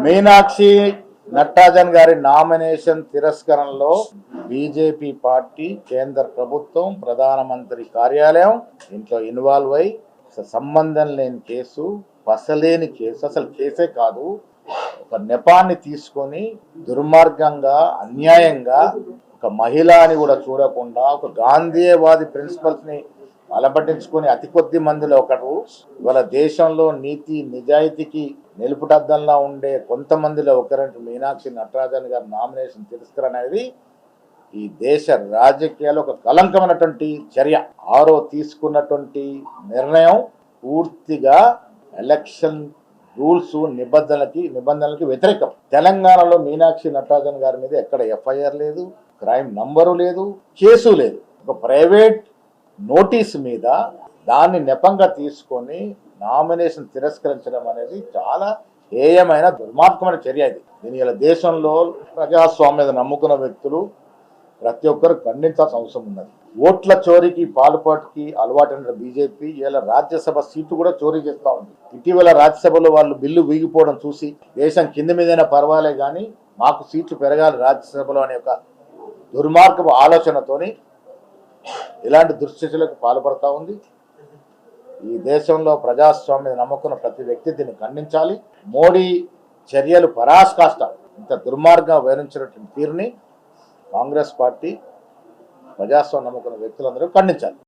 మీనాక్షి నటరాజన్ గారి nomination తిరస్కరణలో BJP party, కేంద్ర ప్రభుత్వం, ప్రధానమంత్రి కార్యాలయం ఇంట్లో ఇన్వాల్వ్ అయి సంబంధం లేని కేసు, పసలేని కేసు, అసలు కేసే కాదు, ఒక నెపాన్ని తీసుకొని దుర్మార్గంగా, అన్యాయంగా ఒక మహిళని కూడా చూడకుండా ఒక గాంధీవాది ప్రిన్సిపల్స్ ని అలపట్టించుకొని అతి కొద్ది మందిలో ఒకరు ఇవాళ దేశంలో నీతి నిజాయితీకి నిలుపుటద్దంలా ఉండే కొంతమందిలో ఒకరంటే మీనాక్షి నటరాజన్ గారి నామినేషన్ తిరస్కరణ అనేది ఈ దేశ రాజకీయాల్లో ఒక కలంకమైనటువంటి చర్య. తీసుకున్నటువంటి నిర్ణయం పూర్తిగా ఎలక్షన్ రూల్స్ నిబంధనలకి వ్యతిరేకం. తెలంగాణలో మీనాక్షి నటరాజన్ గారి మీద ఎక్కడ ఎఫ్ఐఆర్ లేదు, క్రైమ్ నంబరు లేదు, కేసు లేదు. ఒక ప్రైవేట్ నోటీస్ మీద దాన్ని నెపంగా తీసుకొని నామినేషన్ తిరస్కరించడం అనేది చాలా హేయమైన దుర్మార్గమైన చర్య. దీని ఇలా దేశంలో ప్రజాస్వామ్యం నమ్ముకున్న వ్యక్తులు ప్రతి ఒక్కరు ఖండించాల్సిన అవసరం ఉన్నది. ఓట్ల చోరీకి పాల్పాటుకి అలవాటైన బీజేపీ ఇలా రాజ్యసభ సీటు కూడా చోరీ చేస్తూ ఉంది. ఇటీవల రాజ్యసభలో వాళ్ళు బిల్లు వీగిపోవడం చూసి దేశం కింది మీదైనా పర్వాలే కానీ మాకు సీట్లు పెరగాలి రాజ్యసభలో అనే ఒక దుర్మార్గపు ఆలోచనతోని ఇలాంటి దుశ్చర్యలకు పాల్పడతా ఉంది. ఈ దేశంలో ప్రజాస్వామ్యం నమ్ముకున్న ప్రతి వ్యక్తి దీన్ని ఖండించాలి. మోడీ చర్యలు పరాకాష్ట. ఇంత దుర్మార్గంగా వ్యవహరించినటువంటి తీరుని కాంగ్రెస్ పార్టీ, ప్రజాస్వామ్యం నమ్ముకున్న వ్యక్తులందరూ ఖండించాలి.